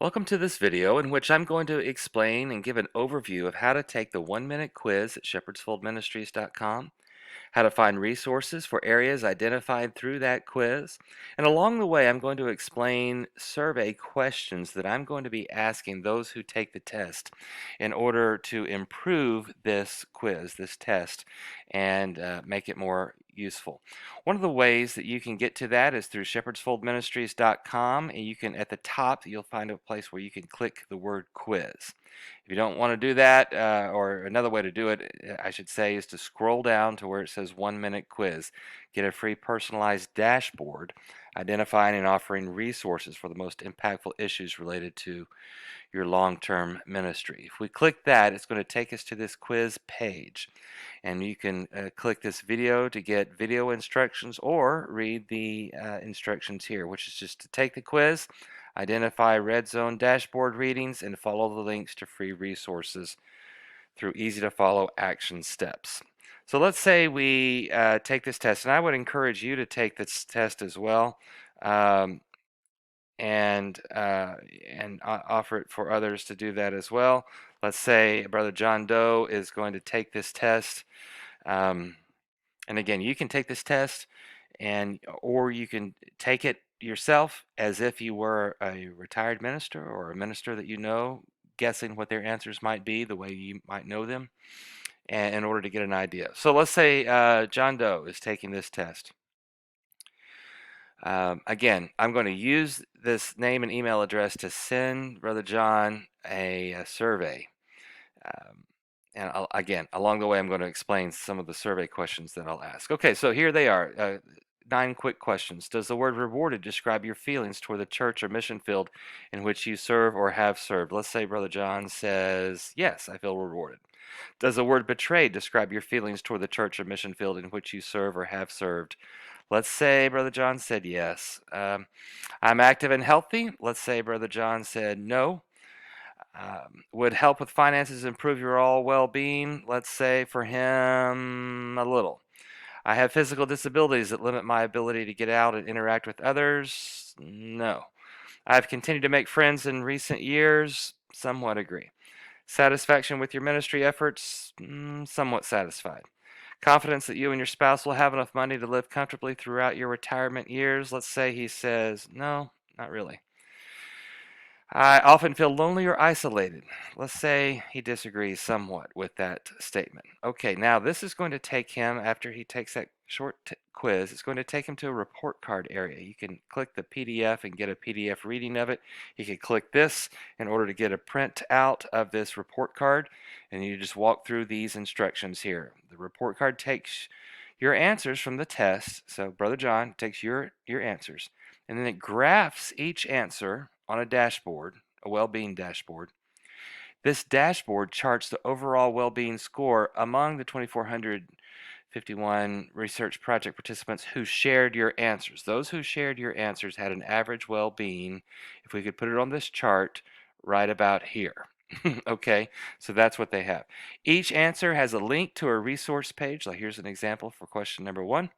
Welcome to this video in which I'm going to explain and give an overview of how to take the 1-minute quiz at shepherdsfoldministries.com, how to find resources for areas identified through that quiz, and along the way I'm going to explain survey questions that I'm going to be asking those who take the test in order to improve this quiz, this test, and make it more useful. One of the ways that you can get to that is through shepherdsfoldministries.com, and you can, at the top, you'll find a place where you can click the word quiz. If you don't want to do that, or another way to do it, I should say, is to scroll down to where it says 1-minute quiz. Get a free personalized dashboard identifying and offering resources for the most impactful issues related to your long-term ministry. If we click that, it's going to take us to this quiz page, and you can click this video to get video instructions or read the instructions here, which is just to take the quiz, identify red zone dashboard readings, and follow the links to free resources through easy to follow action steps. So let's say we take this test, and I would encourage you to take this test as well. Um, and offer it for others to do that as well. Let's say Brother John Doe is going to take this test, um, and again, you can take this test, or you can take it yourself as if you were a retired minister or a minister that you know, guessing what their answers might be the way you might know them, and in order to get an idea. So let's say John Doe is taking this test. Again, I'm going to use this name and email address to send Brother John a survey. Um, and again, along the way, I'm going to explain some of the survey questions that I'll ask. Okay, so here they are. 9 quick questions. Does the word rewarded describe your feelings toward the church or mission field in which you serve or have served? Let's say Brother John says, yes, I feel rewarded. Does the word betrayed describe your feelings toward the church or mission field in which you serve or have served? Let's say Brother John said yes. I'm active and healthy. Let's say Brother John said no. Would help with finances improve your all well-being? Let's say for him a little. I have physical disabilities that limit my ability to get out and interact with others? No. I've continued to make friends in recent years? Somewhat agree. Satisfaction with your ministry efforts? Somewhat satisfied. Confidence that you and your spouse will have enough money to live comfortably throughout your retirement years? Let's say he says, no, not really. I often feel lonely or isolated. Let's say he disagrees somewhat with that statement. Okay, now this is going to take him, after he takes that short quiz, it's going to take him to a report card area. You can click the PDF and get a PDF reading of it. You can click this in order to get a print out of this report card, and you just walk through these instructions here. The report card takes your answers from the test. So Brother John takes your answers, and then it graphs each answer on a dashboard, a well-being dashboard. This dashboard charts the overall well-being score among the 2,451 research project participants who shared your answers. Those who shared your answers had an average well-being, if we could put it on this chart, right about here. Okay, so that's what they have. Each answer has a link to a resource page. Like here's an example for question number 1.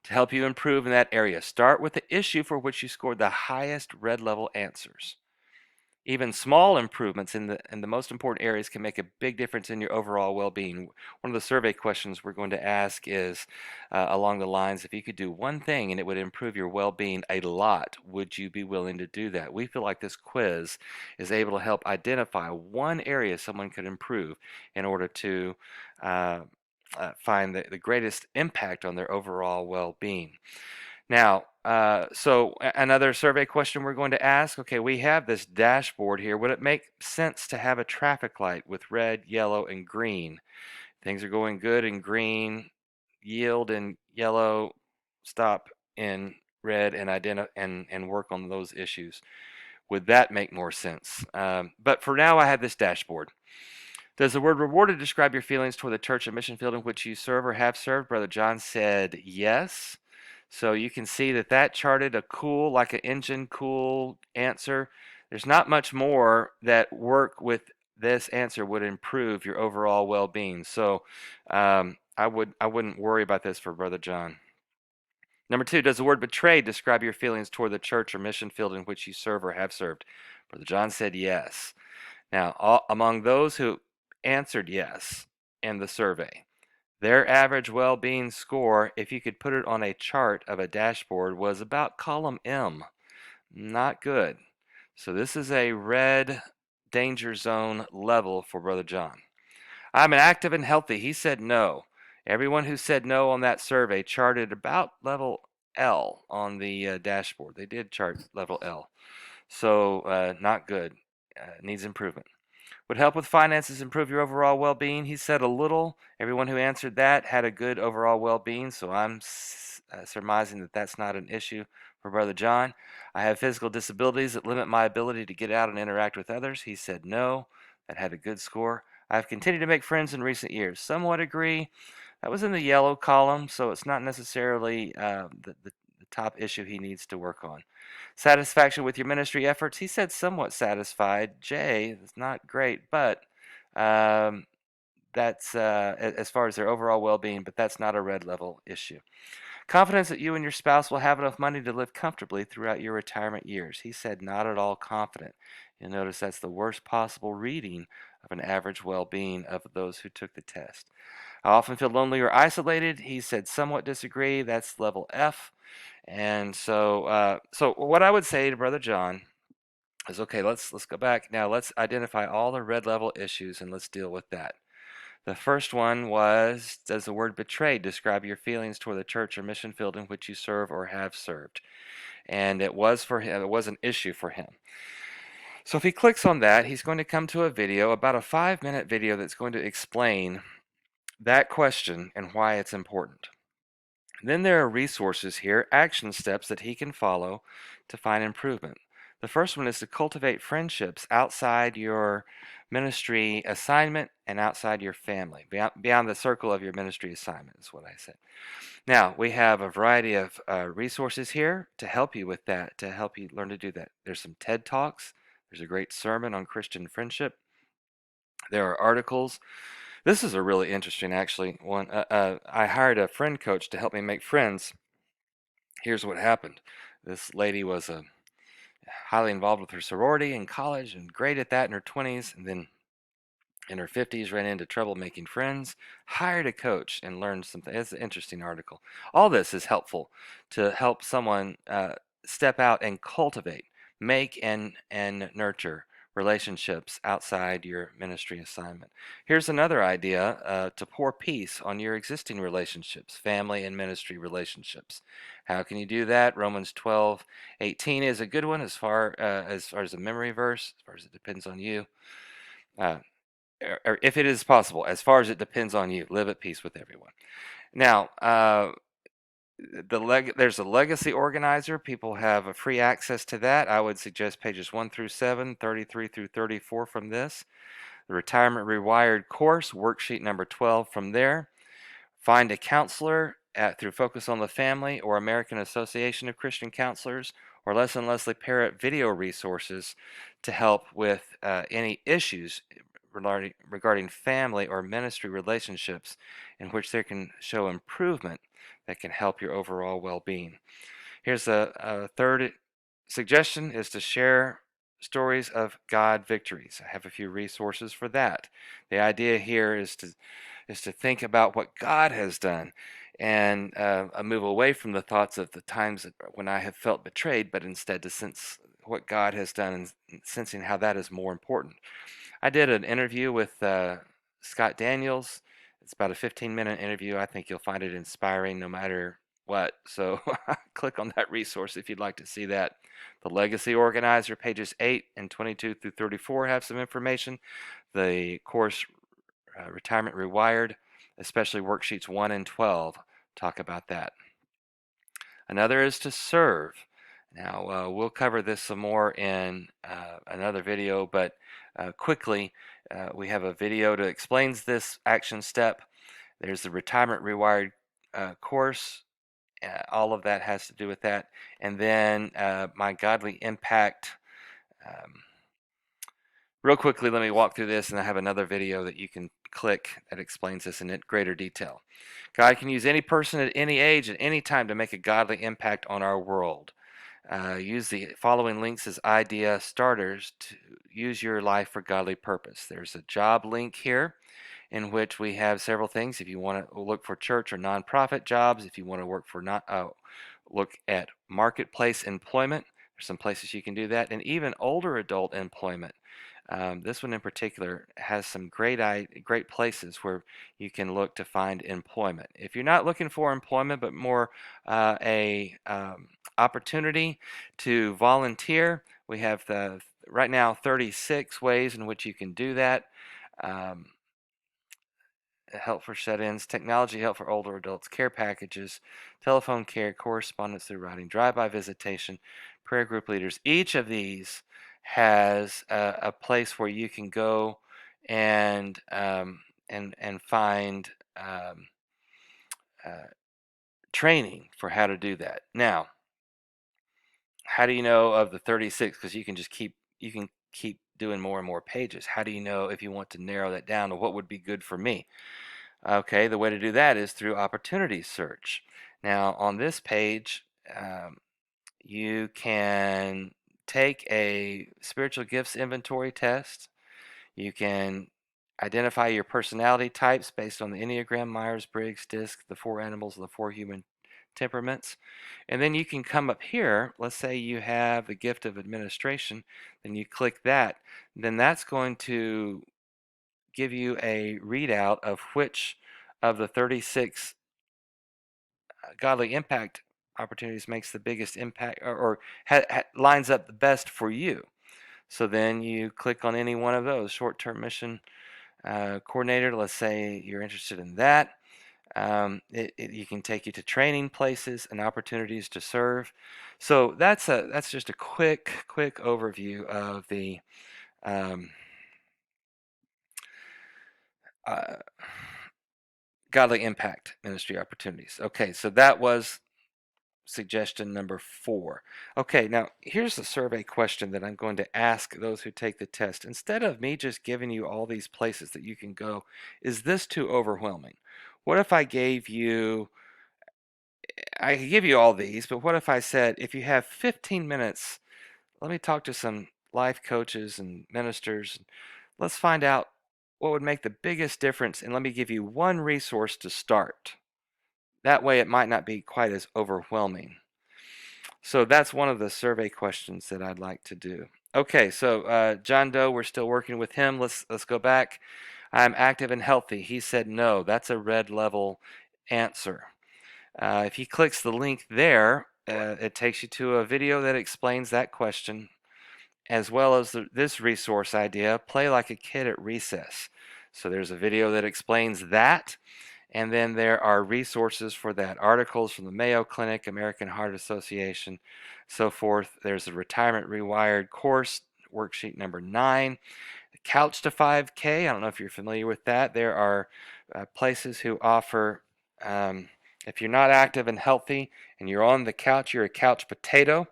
To help you improve in that area, start with the issue for which you scored the highest red level answers. Even small improvements in the most important areas can make a big difference in your overall well-being. One of the survey questions we're going to ask is along the lines, if you could do one thing and it would improve your well-being a lot, would you be willing to do that? We feel like this quiz is able to help identify one area someone could improve in order to find the greatest impact on their overall well-being. Now, so another survey question we're going to ask, okay, we have this dashboard here. Would it make sense to have a traffic light with red, yellow, and green? Things are going good in green, yield in yellow, stop in red, and work on those issues. Would that make more sense? But for now, I have this dashboard. Does the word rewarded describe your feelings toward the church and mission field in which you serve or have served? Brother John said yes. So you can see that that charted a cool, like an engine cool answer. There's not much more that work with this answer would improve your overall well-being. So I wouldn't worry about this for Brother John. Number 2, does the word betrayed describe your feelings toward the church or mission field in which you serve or have served? Brother John said yes. Now, among those who answered yes in the survey, their average well being score, if you could put it on a chart of a dashboard, was about column M. Not good. So, this is a red danger zone level for Brother John. I'm an active and healthy. He said no. Everyone who said no on that survey charted about level L on the dashboard. They did chart level L. So, not good. Needs improvement. Would help with finances improve your overall well being? He said a little. Everyone who answered that had a good overall well being, so I'm surmising that that's not an issue for Brother John. I have physical disabilities that limit my ability to get out and interact with others. He said no. That had a good score. I've continued to make friends in recent years. Somewhat agree. That was in the yellow column, so it's not necessarily the top issue he needs to work on. Satisfaction with your ministry efforts. He said somewhat satisfied. Jay, it's not great, but um, that's as far as their overall well being, but that's not a red level issue. Confidence that you and your spouse will have enough money to live comfortably throughout your retirement years. He said not at all confident. You'll notice that's the worst possible reading of an average well being of those who took the test. I often feel lonely or isolated. He said somewhat disagree. That's level F. And so what I would say to Brother John is, okay, let's go back now. Let's identify all the red level issues and let's deal with that. The first one was, does the word betrayed describe your feelings toward the church or mission field in which you serve or have served? And it was for him. It was an issue for him. So if he clicks on that, he's going to come to a video, about a 5-minute video that's going to explain that question and why it's important. Then there are resources here, action steps that he can follow to find improvement. The first one is to cultivate friendships outside your ministry assignment and outside your family, beyond the circle of your ministry assignment, is what I said. Now, we have a variety of resources here to help you with that, to help you learn to do that. There's some TED Talks, there's a great sermon on Christian friendship, there are articles. This is a really interesting, actually, one. I hired a friend coach to help me make friends. Here's what happened. This lady was highly involved with her sorority in college and great at that in her 20s, and then in her 50s ran into trouble making friends, hired a coach, and learned something. It's an interesting article. All this is helpful to help someone step out and cultivate, make and nurture relationships outside your ministry assignment. Here's another idea to pour peace on your existing relationships, family and ministry relationships. How can you do that? Romans 12:18 is a good one as a memory verse, as far as it depends on you. Uh, or if it is possible, as far as it depends on you, live at peace with everyone. Now, there's a legacy organizer. People have a free access to that. I would suggest pages 1 through 7, 33 through 34 from this. The Retirement Rewired course, worksheet number 12 from there. Find a counselor through Focus on the Family or American Association of Christian Counselors or Les and Leslie Parrott video resources to help with any issues regarding family or ministry relationships in which they can show improvement that can help your overall well-being. Here's a third suggestion is to share stories of God victories. I have a few resources for that. The idea here is to think about what God has done and move away from the thoughts of the times when I have felt betrayed, but instead to sense what God has done and sensing how that is more important. I did an interview with Scott Daniels. It's about a 15-minute interview. I think you'll find it inspiring no matter what. So click on that resource if you'd like to see that. The Legacy Organizer, pages 8 and 22 through 34 have some information. The course Retirement Rewired, especially worksheets 1 and 12, talk about that. Another is to serve. Now, we'll cover this some more in another video, but quickly, we have a video that explains this action step. There's the Retirement Rewired course. All of that has to do with that. And then my Godly Impact. Real quickly, let me walk through this, and I have another video that you can click that explains this in greater detail. God can use any person at any age at any time to make a godly impact on our world. Use the following links as idea starters to use your life for godly purpose. There's a job link here in which we have several things. If you want to look for church or nonprofit jobs, if you want to work for not look at marketplace employment, there's some places you can do that, and even older adult employment. This one in particular has some great places where you can look to find employment. If you're not looking for employment, but more a opportunity to volunteer, we have the right now 36 ways in which you can do that. Um, Help for shut-ins, technology help for older adults, care packages, telephone care, correspondence through writing, drive-by visitation, prayer group leaders. Each of these has a place where you can go and find uh, training for how to do that. Now, how do you know of the 36? Because you can keep doing more and more pages. How do you know if you want to narrow that down to what would be good for me? Okay, the way to do that is through opportunity search. Now, on this page, you can take a spiritual gifts inventory test. You can identify your personality types based on the Enneagram, Myers-Briggs, DISC, the four animals, the four human temperaments. And then you can come up here. Let's say you have the gift of administration, then you click that. Then that's going to give you a readout of which of the 36 godly impact opportunities makes the biggest impact or lines up the best for you. So then you click on any one of those. Short-term mission coordinator, let's say you're interested in that. You can take you to training places and opportunities to serve. So that's just a quick overview of the um, uh, godly impact ministry opportunities. Okay, so that was suggestion number 4. Okay, now here's the survey question that I'm going to ask those who take the test. Instead of me just giving you all these places that you can go, is this too overwhelming? What if I gave you, I could give you all these, but what if I said, if you have 15 minutes, let me talk to some life coaches and ministers. Let's find out what would make the biggest difference, and let me give you one resource to start. That way it might not be quite as overwhelming. So that's one of the survey questions that I'd like to do. Okay, so John Doe, we're still working with him. Let's go back. I'm active and healthy. He said no. That's a red level answer. If he clicks the link there, it takes you to a video that explains that question, as well as this resource idea, play like a kid at recess. So there's a video that explains that. And then there are resources for that, articles from the Mayo Clinic, American Heart Association, so forth. There's a Retirement Rewired course, worksheet number 9. Couch to 5K, I don't know if you're familiar with that. There are places who offer, if you're not active and healthy and you're on the couch, you're a couch potato.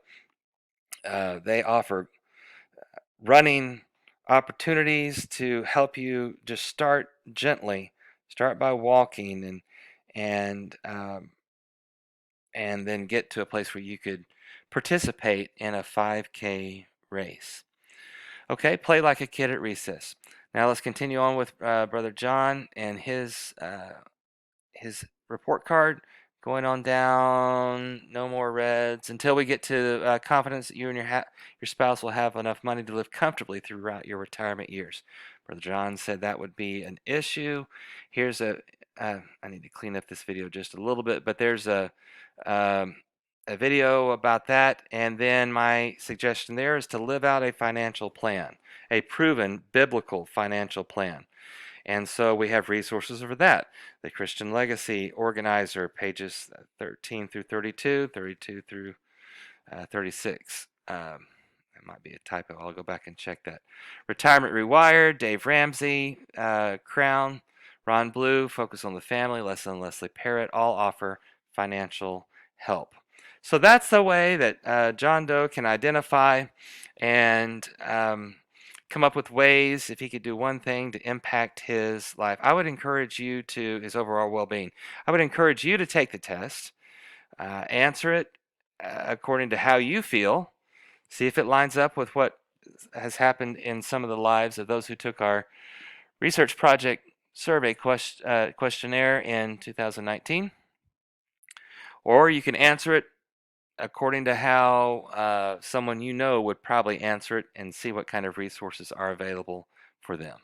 They offer running opportunities to help you just start gently. Start by walking and um, and then get to a place where you could participate in a 5K race. Okay, play like a kid at recess. Now let's continue on with Brother John and his report card. Going on down, no more reds until we get to confidence that you and your spouse will have enough money to live comfortably throughout your retirement years. Brother John said that would be an issue. Here's I need to clean up this video just a little bit, but there's um, a video about that. And then my suggestion there is to live out a financial plan, a proven biblical financial plan. And so we have resources for that. The Christian Legacy Organizer, pages 13 through 32, 32 through 36. That might be a typo. I'll go back and check that. Retirement Rewired, Dave Ramsey, Crown, Ron Blue, Focus on the Family, Leslie Parrott, all offer financial help. So that's the way that John Doe can identify and come up with ways, if he could do one thing to impact his life. I would encourage you to, his overall well being, I would encourage you to take the test, answer it, according to how you feel. See if it lines up with what has happened in some of the lives of those who took our research project survey questionnaire in 2019. Or you can answer it according to how someone you know would probably answer it and see what kind of resources are available for them.